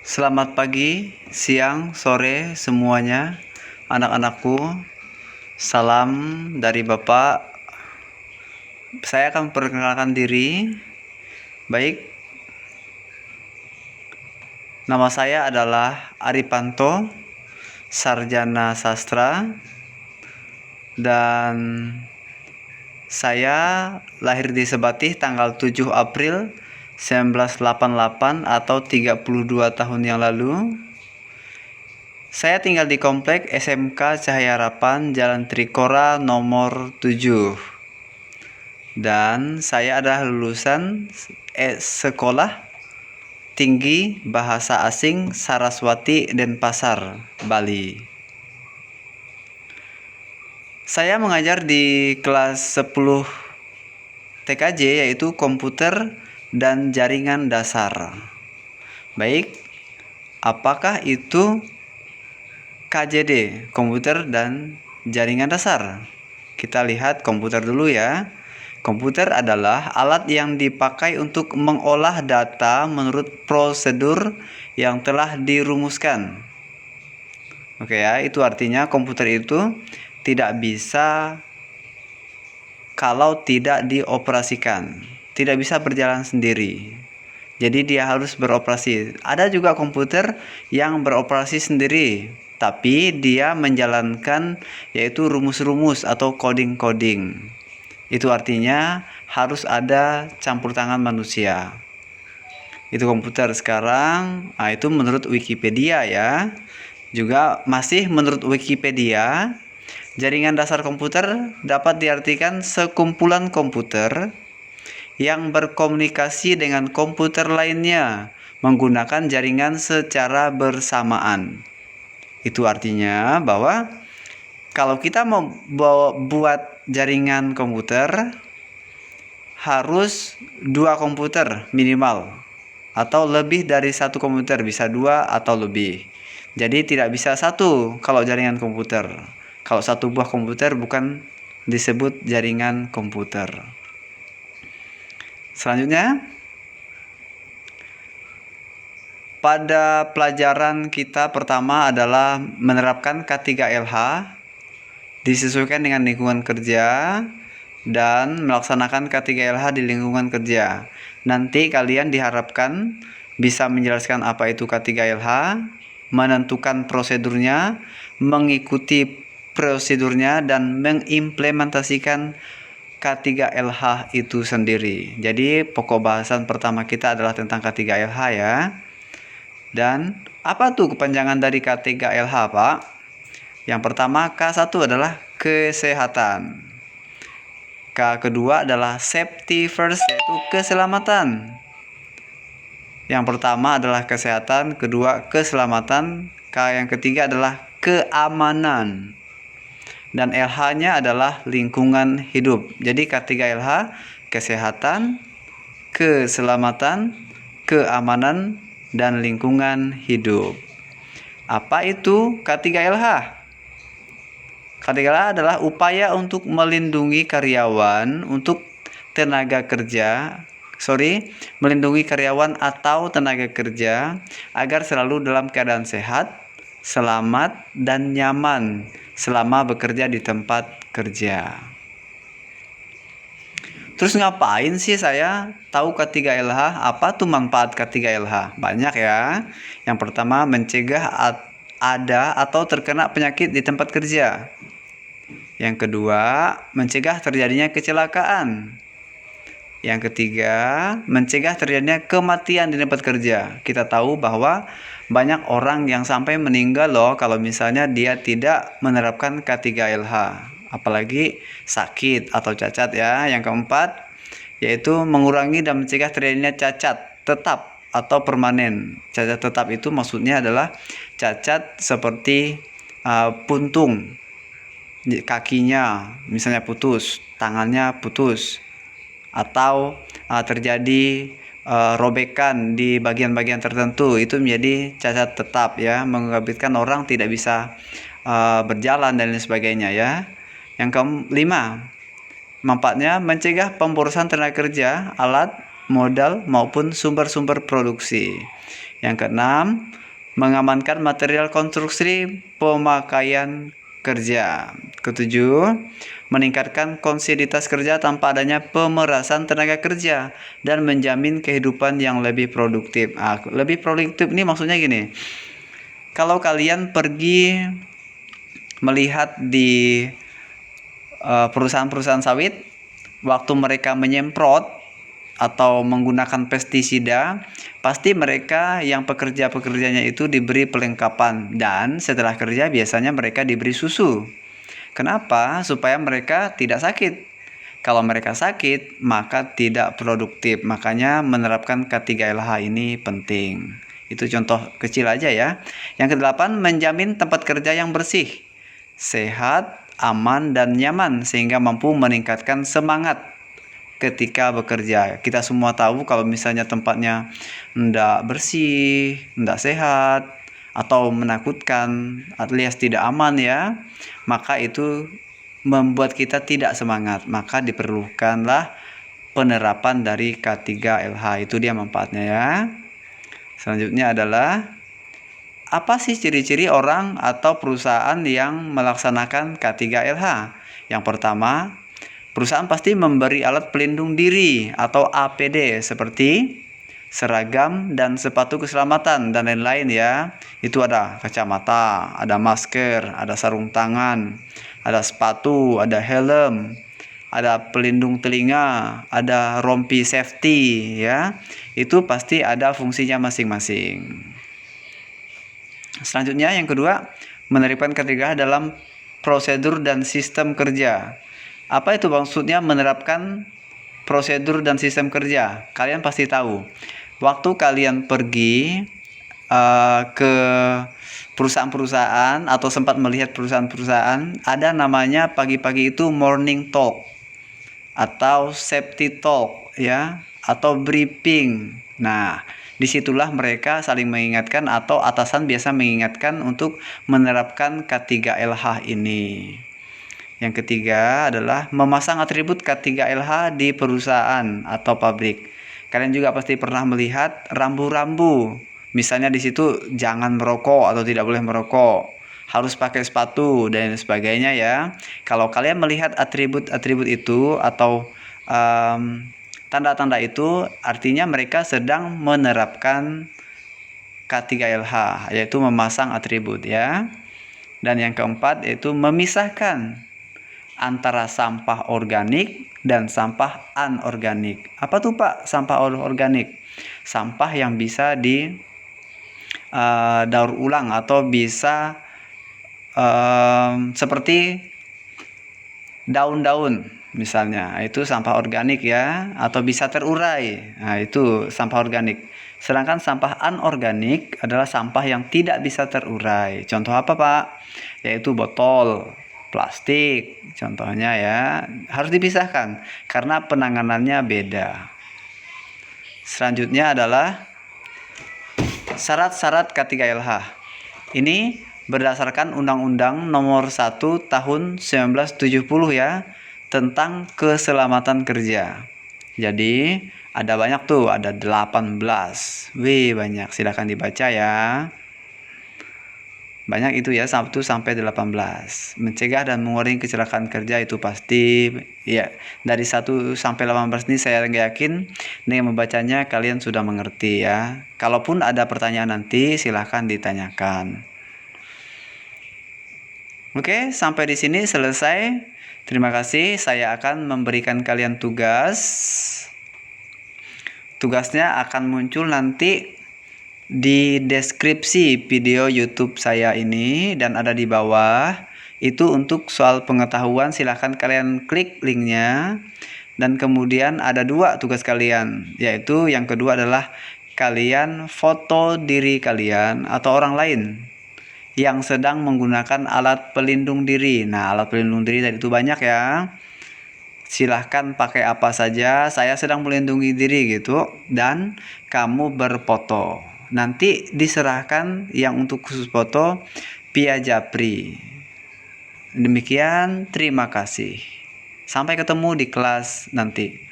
Selamat pagi, siang, sore semuanya, anak-anakku. Salam dari Bapak. Saya akan memperkenalkan diri. Baik, nama saya adalah Aripanto, sarjana sastra, dan saya lahir di Sebatih tanggal 7 April 1988 atau 32 tahun yang lalu. Saya tinggal di komplek SMK Cahaya Harapan, Jalan Trikora nomor 7. Dan saya adalah lulusan Sekolah Tinggi Bahasa Asing Saraswati Denpasar, Bali. Saya mengajar di kelas 10 TKJ, yaitu Komputer dan Jaringan Dasar. Baik, apakah itu KJD, Komputer dan Jaringan Dasar? Kita lihat komputer dulu ya. Komputer adalah alat yang dipakai untuk mengolah data menurut prosedur yang telah dirumuskan. Oke ya, itu artinya komputer itu tidak bisa kalau tidak dioperasikan. Tidak bisa berjalan sendiri. Jadi dia harus beroperasi. Ada juga komputer yang beroperasi sendiri, tapi dia menjalankan yaitu rumus-rumus atau coding-coding. Itu artinya harus ada campur tangan manusia. Itu komputer sekarang, itu menurut Wikipedia ya. Juga masih menurut Wikipedia, jaringan dasar komputer dapat diartikan sekumpulan komputer yang berkomunikasi dengan komputer lainnya menggunakan jaringan secara bersamaan. Itu artinya bahwa kalau kita mau buat jaringan komputer, harus 2 komputer minimal, atau lebih dari 1 komputer, bisa 2 atau lebih. Jadi tidak bisa 1 kalau jaringan komputer. Kalau 1 buah komputer bukan disebut jaringan komputer. Selanjutnya, pada pelajaran kita pertama adalah menerapkan K3LH, disesuaikan dengan lingkungan kerja, dan melaksanakan K3LH di lingkungan kerja. Nanti kalian diharapkan bisa menjelaskan apa itu K3LH, menentukan prosedurnya, mengikuti prosedurnya, dan mengimplementasikan K3LH itu sendiri. Jadi pokok bahasan pertama kita adalah tentang K3LH ya. Dan apa tuh kepanjangan dari K3LH, Pak? Yang pertama, K1 adalah kesehatan. K kedua adalah safety first, yaitu keselamatan. Yang pertama adalah kesehatan, kedua keselamatan, K yang ketiga adalah keamanan. Dan LH-nya adalah lingkungan hidup. Jadi K3LH, kesehatan, keselamatan, keamanan, dan lingkungan hidup. Apa itu K3LH? K3LH adalah upaya untuk melindungi karyawan melindungi karyawan atau tenaga kerja agar selalu dalam keadaan sehat, selamat, dan nyaman selama bekerja di tempat kerja. Terus ngapain sih saya tahu K3LH? Apa tuh manfaat K3LH? Banyak ya. Yang pertama, mencegah ada atau terkena penyakit di tempat kerja. Yang kedua, mencegah terjadinya kecelakaan. Yang ketiga, mencegah terjadinya kematian di tempat kerja. Kita tahu bahwa banyak orang yang sampai meninggal loh kalau misalnya dia tidak menerapkan K3LH. Apalagi sakit atau cacat ya. Yang keempat, yaitu mengurangi dan mencegah terjadinya cacat tetap atau permanen. Cacat tetap itu maksudnya adalah cacat seperti puntung, kakinya misalnya putus, tangannya putus, atau terjadi robekan di bagian-bagian tertentu, itu menjadi cacat tetap ya, mengakibatkan orang tidak bisa berjalan dan lain sebagainya ya. Yang kelima, manfaatnya mencegah pemborosan tenaga kerja, alat, modal maupun sumber-sumber produksi. Yang keenam, mengamankan material konstruksi pemakaian kerja. Ketujuh, meningkatkan konsiditas kerja tanpa adanya pemerasan tenaga kerja dan menjamin kehidupan yang lebih produktif. Lebih produktif ini maksudnya gini. Kalau kalian pergi melihat di perusahaan-perusahaan sawit, waktu mereka menyemprot atau menggunakan pestisida, pasti mereka yang pekerja-pekerjanya itu diberi perlengkapan, dan setelah kerja biasanya mereka diberi susu. Kenapa? Supaya mereka tidak sakit. Kalau mereka sakit, maka tidak produktif. Makanya menerapkan K3LH ini penting. Itu contoh kecil aja ya. Yang kedelapan, menjamin tempat kerja yang bersih, sehat, aman, dan nyaman sehingga mampu meningkatkan semangat ketika bekerja. Kita semua tahu kalau misalnya tempatnya tidak bersih, tidak sehat, atau menakutkan alias tidak aman ya, maka itu membuat kita tidak semangat. Maka diperlukanlah penerapan dari K3LH. Itu dia manfaatnya ya. Selanjutnya adalah, apa sih ciri-ciri orang atau perusahaan yang melaksanakan K3LH? Yang pertama, perusahaan pasti memberi alat pelindung diri atau APD seperti seragam dan sepatu keselamatan dan lain-lain ya. Itu ada kacamata, ada masker, ada sarung tangan, ada sepatu, ada helm, ada pelindung telinga, ada rompi safety ya. Itu pasti ada fungsinya masing-masing. Selanjutnya yang kedua, menerapkan K3 dalam prosedur dan sistem kerja. Apa itu maksudnya menerapkan prosedur dan sistem kerja? Kalian pasti tahu. Waktu kalian pergi ke perusahaan-perusahaan atau sempat melihat perusahaan-perusahaan, ada namanya pagi-pagi itu morning talk atau safety talk ya, atau briefing. Nah, disitulah mereka saling mengingatkan atau atasan biasa mengingatkan untuk menerapkan K3LH ini. Yang ketiga adalah memasang atribut K3LH di perusahaan atau pabrik. Kalian juga pasti pernah melihat rambu-rambu. Misalnya di situ jangan merokok atau tidak boleh merokok, harus pakai sepatu dan sebagainya ya. Kalau kalian melihat atribut-atribut itu atau tanda-tanda itu, artinya mereka sedang menerapkan K3LH, yaitu memasang atribut ya. Dan yang keempat yaitu memisahkan antara sampah organik dan sampah anorganik. Apa tuh Pak sampah organik? Sampah yang bisa di daur ulang atau bisa seperti daun-daun misalnya, itu sampah organik ya, atau bisa terurai. Nah, itu sampah organik. Sedangkan sampah anorganik adalah sampah yang tidak bisa terurai. Contoh apa Pak? Yaitu botol plastik contohnya ya, harus dipisahkan karena penanganannya beda. Selanjutnya adalah syarat-syarat K3LH. Ini berdasarkan Undang-Undang Nomor 1 Tahun 1970 ya, tentang keselamatan kerja. Jadi ada banyak tuh, ada 18. Wih, banyak. Silakan dibaca ya. Banyak itu ya, 1 sampai 18. Mencegah dan mengurangi kecelakaan kerja itu pasti ya. Dari 1 sampai 18 ini saya yakin dengan membacanya kalian sudah mengerti ya. Kalaupun ada pertanyaan nanti silahkan ditanyakan. Oke, sampai di sini selesai. Terima kasih. Saya akan memberikan kalian tugas. Tugasnya akan muncul nanti di deskripsi video YouTube saya ini dan ada di bawah. Itu untuk soal pengetahuan, silahkan kalian klik linknya. Dan kemudian ada 2 tugas kalian, yaitu yang kedua adalah kalian foto diri kalian atau orang lain yang sedang menggunakan alat pelindung diri. Nah, alat pelindung diri tadi itu banyak ya. Silahkan pakai apa saja, saya sedang melindungi diri gitu, dan kamu berfoto. Nanti diserahkan yang untuk khusus foto via Japri. Demikian, terima kasih. Sampai ketemu di kelas nanti.